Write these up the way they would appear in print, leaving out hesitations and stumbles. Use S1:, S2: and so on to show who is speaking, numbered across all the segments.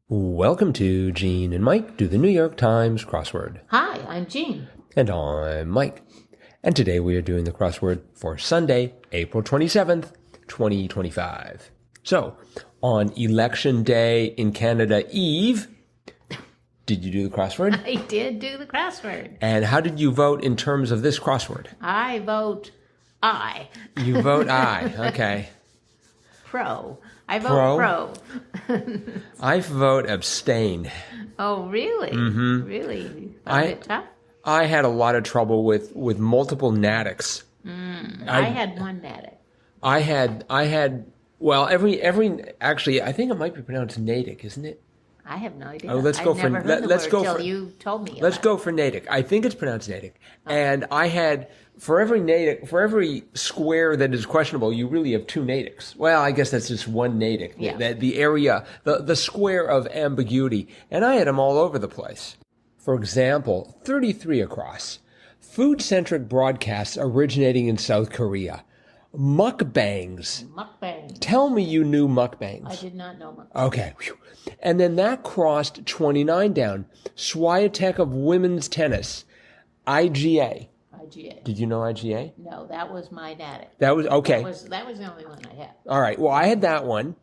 S1: Welcome to Gene and Mike do the New York Times crossword.
S2: Hi, I'm Jean.
S1: And I'm Mike. And today we are doing the crossword for Sunday, April 27th, 2025. So, on Election Day in Canada Eve, did you do the crossword?
S2: I did do the crossword.
S1: And how did you vote in terms of this crossword?
S2: I vote aye.
S1: You vote aye. Okay.
S2: Pro. I vote pro.
S1: I vote abstain.
S2: Oh, really? Mm-hmm. Really? Found it tough?
S1: I had a lot of trouble with multiple natics.
S2: I had one natic.
S1: I had well, actually, I think it might be pronounced Natick, isn't it?
S2: I have no idea.
S1: Oh, let's go for
S2: you told me.
S1: Let's go for Natick. I think it's pronounced Natick. Oh. And I had for every square that is questionable, you really have two Natics. Well, I guess that's just one Natick.
S2: Yeah.
S1: The area, the square of ambiguity, and I had them all over the place. For example, 33 across. Food-centric broadcasts originating in South Korea. Mukbangs.
S2: Mukbangs.
S1: Tell me you knew mukbangs.
S2: I did not know mukbangs.
S1: Okay. And then that crossed 29 down. Swiatek of women's tennis. IGA.
S2: IGA.
S1: Did you know IGA?
S2: No, that was my natic.
S1: That was, okay.
S2: That was the only one I had.
S1: All right. Well, I had that one.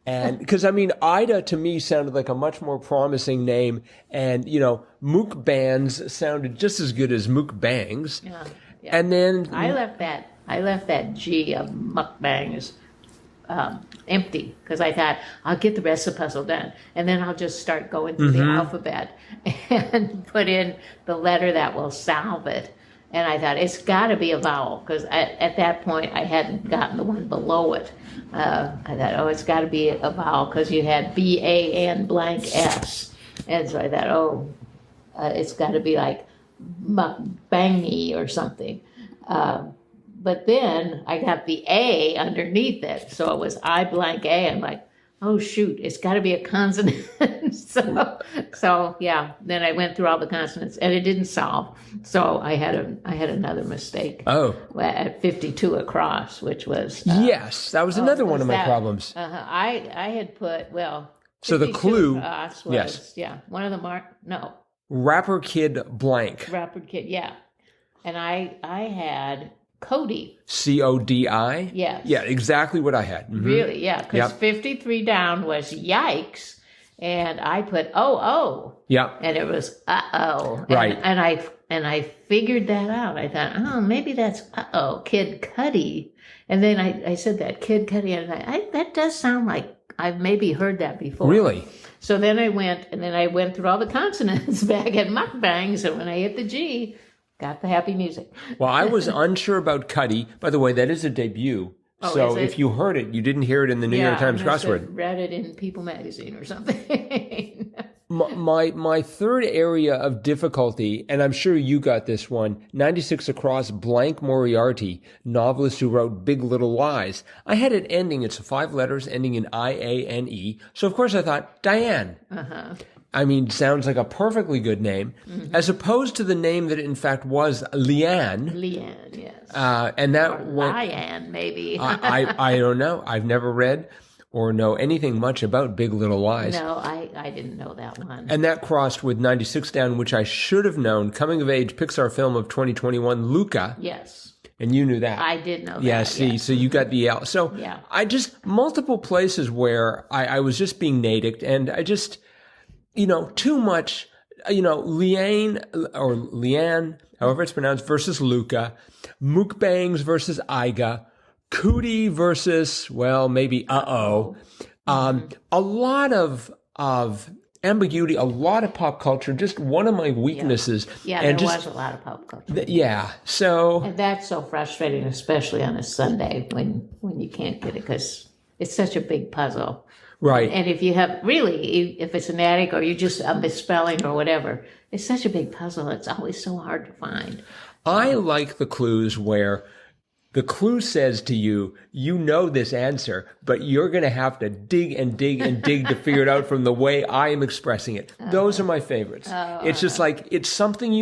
S1: And because, Ida to me sounded like a much more promising name. And, mukbangs sounded just as good as mukbangs.
S2: Yeah.
S1: And then
S2: I left that G of mukbangs empty because I thought I'll get the rest of the puzzle done, and then I'll just start going through the alphabet and put in the letter that will solve it. And I thought it's got to be a vowel because at that point I hadn't gotten the one below it. I thought, it's got to be a vowel because you had BAN blank S, and so I thought, it's got to be like mukbangy or something. But then I got the A underneath it, so it was I blank A. I'm like, oh shoot, it's got to be a consonant. so yeah. Then I went through all the consonants, and it didn't solve. So I had another mistake.
S1: Oh,
S2: at 52 across, which was
S1: yes, that was another one of my problems.
S2: I had put
S1: So the clue
S2: was,
S1: yes,
S2: one of them
S1: rapper kid blank.
S2: Rapper kid, yeah, and I had Cody.
S1: CODI?
S2: Yes.
S1: Yeah, exactly what I had. Mm-hmm.
S2: Really? Yeah, because 53 down was yikes, and I put
S1: Yeah.
S2: And it was uh-oh.
S1: Right.
S2: And I figured that out. I thought, maybe that's Kid Cudi. And then I said that, Kid Cudi, and that does sound like I've maybe heard that before.
S1: Really?
S2: So then I went through all the consonants back at mukbangs, and when I hit the G, got the happy music.
S1: Well, I was unsure about Cudi. By the way, that is a debut. So if you heard it, you didn't hear it in the New York Times crossword.
S2: Read it in People magazine or something.
S1: My third area of difficulty, and I'm sure you got this one, 96 across, Blank Moriarty, novelist who wrote Big Little Lies. I had it ending, it's 5 letters ending in IANE. So of course I thought, Diane. Uh-huh. Sounds like a perfectly good name, as opposed to the name that it in fact was Leanne.
S2: Leanne, yes.
S1: And that
S2: Liane, maybe.
S1: I don't know. I've never read or know anything much about Big Little Lies.
S2: No, I didn't know that one.
S1: And that crossed with 96 down, which I should have known. Coming of age Pixar film of 2021, Luca.
S2: Yes.
S1: And you knew that.
S2: I did know that.
S1: Yeah, see,
S2: yes.
S1: So you got the L. So
S2: yeah.
S1: I just, multiple places where I was just being naticked, and I just, too much, Leanne, or Leanne, however it's pronounced, versus Luca, mukbangs versus Iga, Cootie versus, maybe a lot of ambiguity, a lot of pop culture, just one of my weaknesses.
S2: Yeah, and there was a lot of pop culture.
S1: So.
S2: And that's so frustrating, especially on a Sunday when you can't get it, because it's such a big puzzle.
S1: Right.
S2: And if you have, really, if it's an attic or you just a misspelling or whatever, it's such a big puzzle. It's always so hard to find.
S1: I like the clues where the clue says to you, you know this answer, but you're going to have to dig and dig and dig to figure it out from the way I am expressing it. Those are my favorites. It's just like, it's something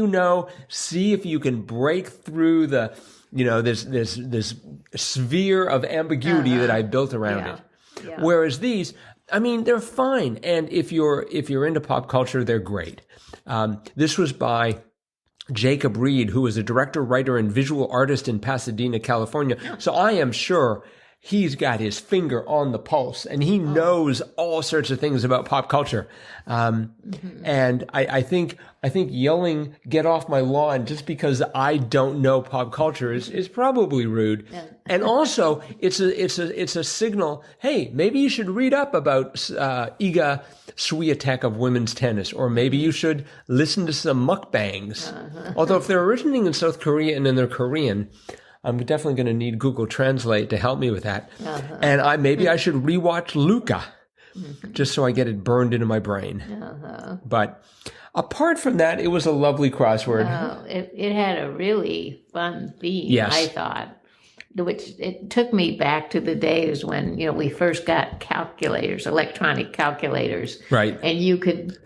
S1: see if you can break through the, this sphere of ambiguity that I built around it. Yeah. Whereas these, I mean, they're fine. And if you're into pop culture, they're great. This was by Jacob Reed, who is a director, writer, and visual artist in Pasadena, California. So I am sure he's got his finger on the pulse, and he knows all sorts of things about pop culture. And I think yelling "get off my lawn" just because I don't know pop culture is probably rude. Yeah. And also, it's a signal. Hey, maybe you should read up about Iga Swiatek of women's tennis, or maybe you should listen to some mukbangs. Although if they're originating in South Korea and then they're Korean, I'm definitely going to need Google Translate to help me with that. And maybe I should rewatch Luca, just so I get it burned into my brain. But apart from that, it was a lovely crossword.
S2: It had a really fun theme, I thought, which it took me back to the days when, we first got calculators, electronic calculators.
S1: Right.
S2: And you could,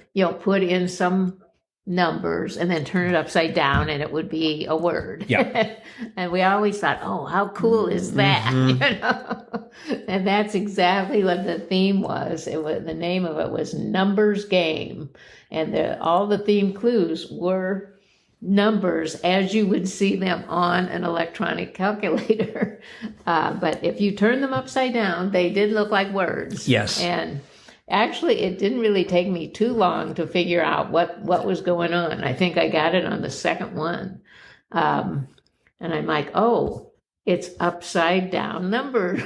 S2: put in some numbers and then turn it upside down and it would be a word.
S1: Yeah.
S2: And we always thought, oh, how cool is that? And that's exactly what the theme was. The name of it was Numbers Game. And all the theme clues were numbers as you would see them on an electronic calculator. But if you turn them upside down, they did look like words.
S1: Yes.
S2: And actually, it didn't really take me too long to figure out what was going on. I think I got it on the second one. And I'm like, oh, it's upside down numbers.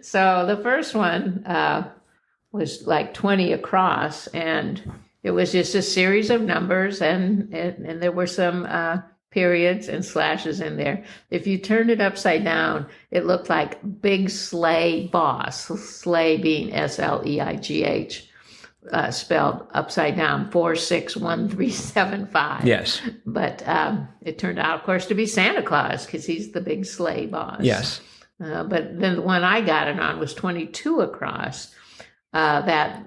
S2: So the first one was like 20 across, and it was just a series of numbers, and there were some periods and slashes in there. If you turned it upside down, it looked like Big Sleigh Boss, sleigh being S-L-E-I-G-H, spelled upside down, 461375.
S1: Yes.
S2: But it turned out, of course, to be Santa Claus, because he's the big sleigh boss.
S1: Yes.
S2: But then the one I got it on was 22 across. That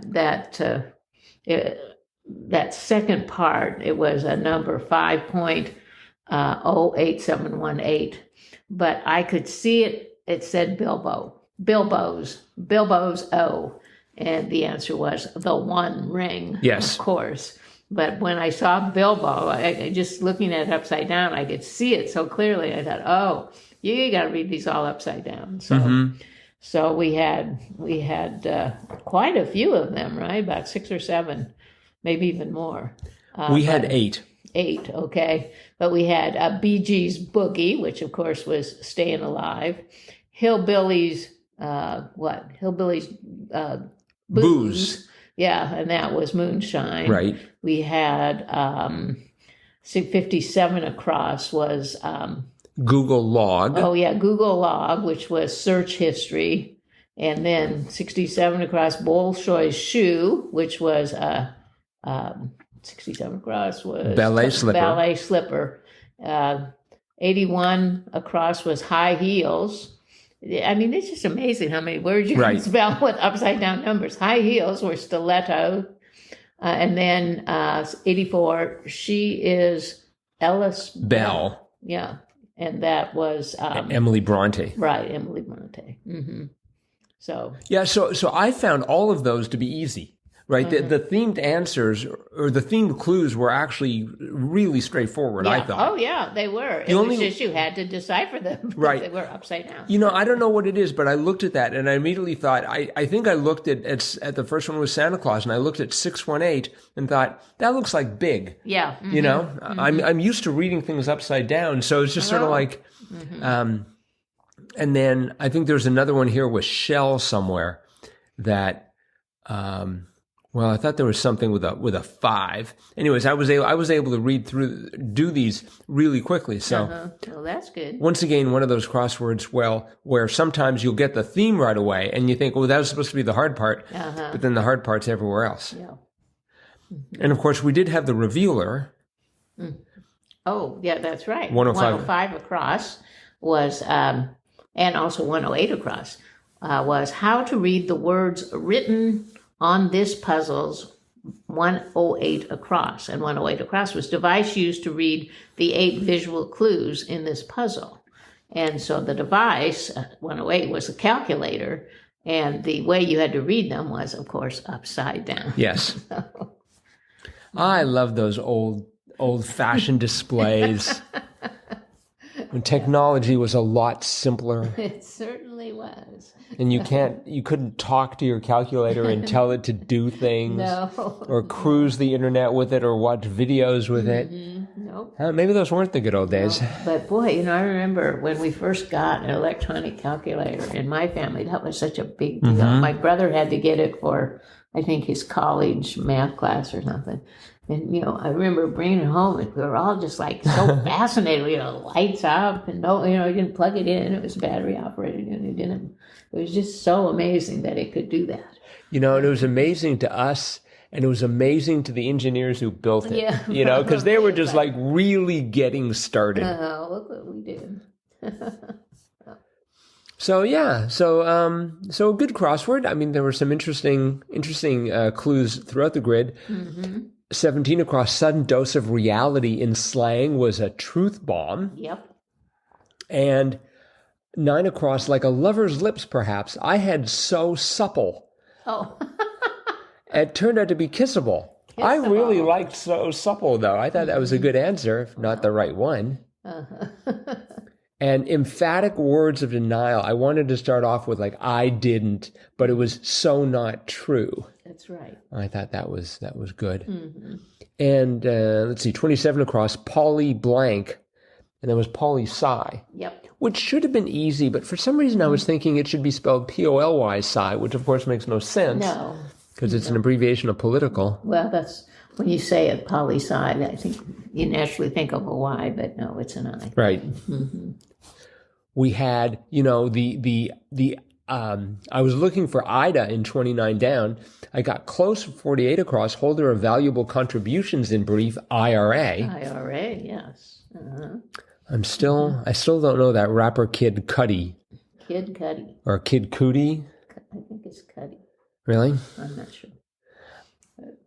S2: second part, it was a number 5.08718, but I could see it said Bilbo's O, and the answer was the One Ring.
S1: Yes.
S2: Of course. But when I saw Bilbo, I just looking at it upside down, I could see it so clearly. I thought, oh, you got to read these all upside down. So So we had quite a few of them, right? About 6 or 7, maybe even more.
S1: We had 8.
S2: 8, okay. But we had Bee Gees Boogie, which of course was Staying Alive. Hillbillies, Hillbillies Booze. Yeah, and that was Moonshine.
S1: Right.
S2: We had 57 across was...
S1: Google Log.
S2: Oh, yeah, Google Log, which was search history. And then 67 across, Bolshoi's Shoe, which was 67 across was...
S1: Ballet Slipper.
S2: Ballet Slipper. 81 across was High Heels. I mean, it's just amazing how many words you can spell with upside down numbers. High Heels were Stiletto. And then 84, She Is Ellis
S1: Bell.
S2: Yeah. And that was
S1: Emily Bronte.
S2: Right, Emily Bronte. So
S1: I found all of those to be easy. Right, the themed answers or the themed clues were actually really straightforward. I thought.
S2: Oh yeah, they were. It was just you had to decipher them. Right, they were upside down.
S1: I don't know what it is, but I looked at that and I immediately thought. I think I looked at the first one was Santa Claus, and I looked at 618 and thought that looks like big.
S2: Yeah,
S1: I'm used to reading things upside down, so it's just sort of like. And then I think there's another one here with Shell somewhere that. Well, I thought there was something with a 5. Anyways, I was able to do these really quickly. So,
S2: well, that's good.
S1: Once again, one of those crosswords, where sometimes you'll get the theme right away, and you think, well, that was supposed to be the hard part, but then the hard part's everywhere else.
S2: Yeah.
S1: And of course, we did have the revealer.
S2: Oh, yeah, that's right.
S1: 105
S2: across was, and also 108 across was how to read the words written on this puzzle's 108 across. And 108 across was device used to read the 8 visual clues in this puzzle. And so the device, 108, was a calculator And the way you had to read them was, of course, upside down.
S1: Yes. I love those old-fashioned displays when technology was a lot simpler.
S2: It certainly was.
S1: And you couldn't talk to your calculator and tell it to do things.
S2: No.
S1: Or cruise the internet with it or watch videos with it.
S2: Nope.
S1: Maybe those weren't the good old days.
S2: No. But boy, I remember when we first got an electronic calculator in my family, that was such a big deal. My brother had to get it for, I think, his college math class or something. And, I remember bringing it home and we were all just like so fascinated, lights up and you didn't plug it in. It was battery operated and it was just so amazing that it could do that.
S1: And it was amazing to us and it was amazing to the engineers who built it, because they were just like really getting started.
S2: Look what we did.
S1: So a good crossword. I mean, there were some interesting clues throughout the grid. 17 across, sudden dose of reality in slang was a truth bomb.
S2: Yep.
S1: And 9 across, like a lover's lips, perhaps. I had so supple.
S2: Oh.
S1: It turned out to be kissable. I really liked so supple, though. I thought that was a good answer, if not the right one. And emphatic words of denial. I wanted to start off with like, I didn't, but it was so not true.
S2: That's right.
S1: I thought that was good. And let's see, 27 across, Polly blank, and then was Polly Sci.
S2: Yep.
S1: Which should have been easy, but for some reason I was thinking it should be spelled P-O-L-Y Sci, which of course makes no sense.
S2: No.
S1: Because it's an abbreviation of political.
S2: Well, that's when you say it, poli-sci, I think you naturally think of a Y, but no, it's an I.
S1: Right. We had, I was looking for Ida in 29 down. I got close for 48 across, holder of valuable contributions in brief, IRA.
S2: IRA, yes.
S1: I still don't know that rapper Kid Cudi.
S2: Kid Cudi.
S1: Or Kid Cudi.
S2: I think it's Cudi.
S1: Really?
S2: I'm not sure.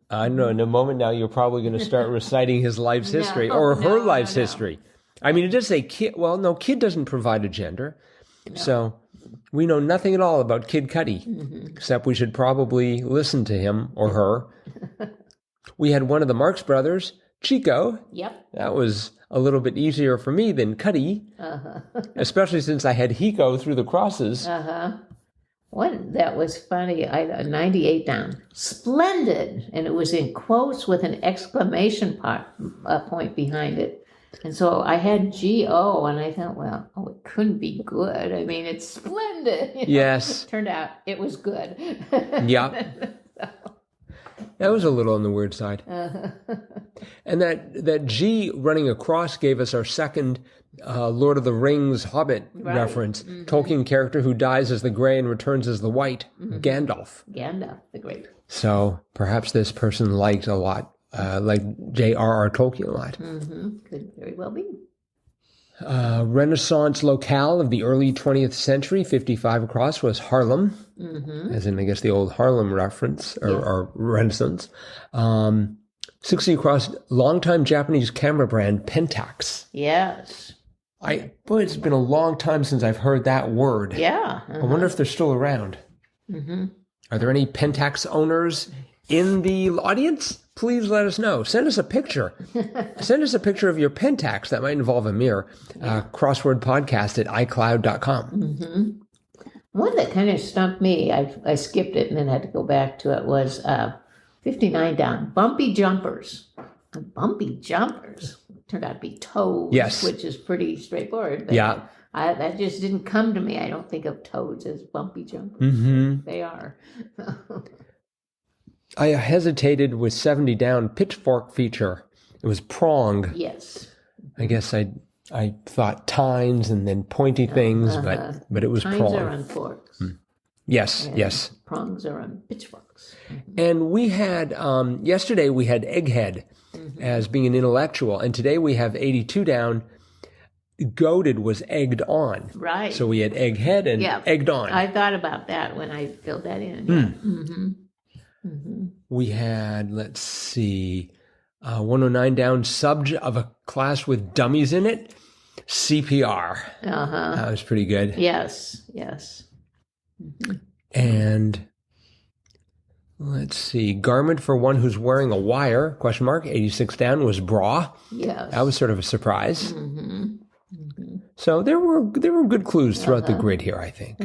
S1: I know in a moment now you're probably going to start reciting his life's history or her life's history. I mean, it does say kid. Well, no, kid doesn't provide a gender. No. So we know nothing at all about Kid Cudi, except we should probably listen to him or her. We had one of the Marx brothers, Chico.
S2: Yep.
S1: That was a little bit easier for me than Cudi, especially since I had Hiko through the crosses.
S2: One that was funny, I 98 down. Splendid! And it was in quotes with an exclamation point behind it. And so I had G-O, and I thought, it couldn't be good. I mean, it's splendid.
S1: Yes.
S2: Turned out it was good.
S1: Yep. That was a little on the weird side. And that G running across gave us our second Lord of the Rings Hobbit reference. Tolkien character who dies as the gray and returns as the white, Gandalf.
S2: Gandalf, the great.
S1: So perhaps this person liked a lot, like J.R.R. Tolkien a lot.
S2: Could very well be.
S1: Renaissance locale of the early 20th century, 55 across, was Harlem, as in, I guess, the old Harlem reference, or Renaissance. 60 across, longtime Japanese camera brand, Pentax.
S2: Yes.
S1: It's been a long time since I've heard that word.
S2: Yeah.
S1: I wonder if they're still around. Are there any Pentax owners in the audience? Please let us know. Send us a picture. Send us a picture of your Pentax. That might involve a mirror. Crosswordpodcast at iCloud.com.
S2: One that kind of stumped me, I skipped it and then had to go back to it, was 59 down. Bumpy jumpers. Bumpy jumpers. Turned out to be toads, which is pretty straightforward. But that just didn't come to me. I don't think of toads as bumpy jumpers. They are.
S1: I hesitated with 70 down. Pitchfork feature. It was prong.
S2: Yes.
S1: I guess I thought tines and then pointy things, but it was
S2: tines
S1: prong.
S2: Tines are on forks.
S1: Yes, yes.
S2: Prongs are on pitchforks.
S1: And we had, yesterday we had egghead as being an intellectual, and today we have 82 down. Goaded was egged on. Right. So we had egghead and egged on.
S2: I thought about that when I filled that in.
S1: We had, let's see, 109 down, subject of a class with dummies in it, CPR. That was pretty good.
S2: Yes.
S1: And let's see. Garment for one who's wearing a wire, question mark, 86 down, was bra.
S2: Yes.
S1: That was sort of a surprise. So there were good clues throughout the grid here, I think.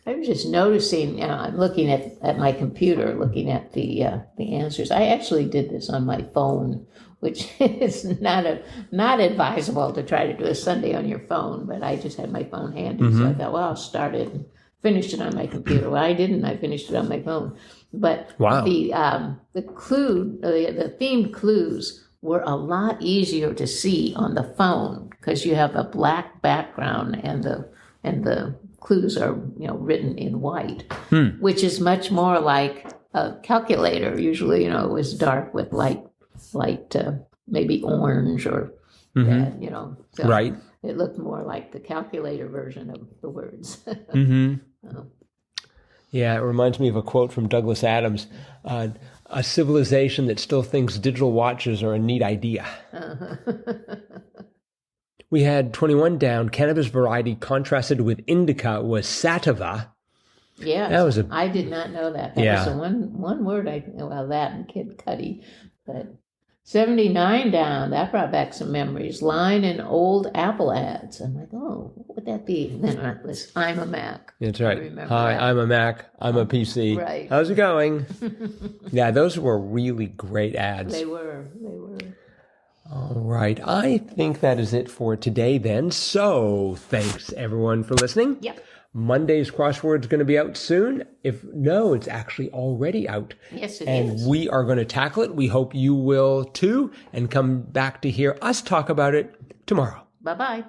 S2: I was just noticing, I'm looking at my computer, looking at the answers. I actually did this on my phone, which is not advisable to try to do a Sunday on your phone, but I just had my phone handy, so I thought, well, I'll start it and finish it on my computer. Well, I didn't. I finished it on my phone. But
S1: wow.
S2: the themed clues were a lot easier to see on the phone because you have a black background and the clues are written in white, which is much more like a calculator. Usually, it was dark with light, maybe orange or red. So
S1: right.
S2: It looked more like the calculator version of the words.
S1: Yeah, it reminds me of a quote from Douglas Adams. A civilization that still thinks digital watches are a neat idea. We had 21 down. Cannabis variety contrasted with indica was sativa.
S2: Yeah, I did not know that. That was the one word that and Kid Cudi. But 79 down, that brought back some memories. Line in old Apple ads. I'm like, oh, what would that be? And then it was, I'm a Mac.
S1: That's right. Hi, that. I'm a Mac. I'm a PC.
S2: Right.
S1: How's it going? Yeah, those were really great ads.
S2: They were.
S1: All right. I think that is it for today then. So thanks everyone for listening.
S2: Yep.
S1: Monday's crossword's going to be out soon. It's actually already out.
S2: Yes, it
S1: is. And we are going to tackle it. We hope you will too, and come back to hear us talk about it tomorrow.
S2: Bye-bye.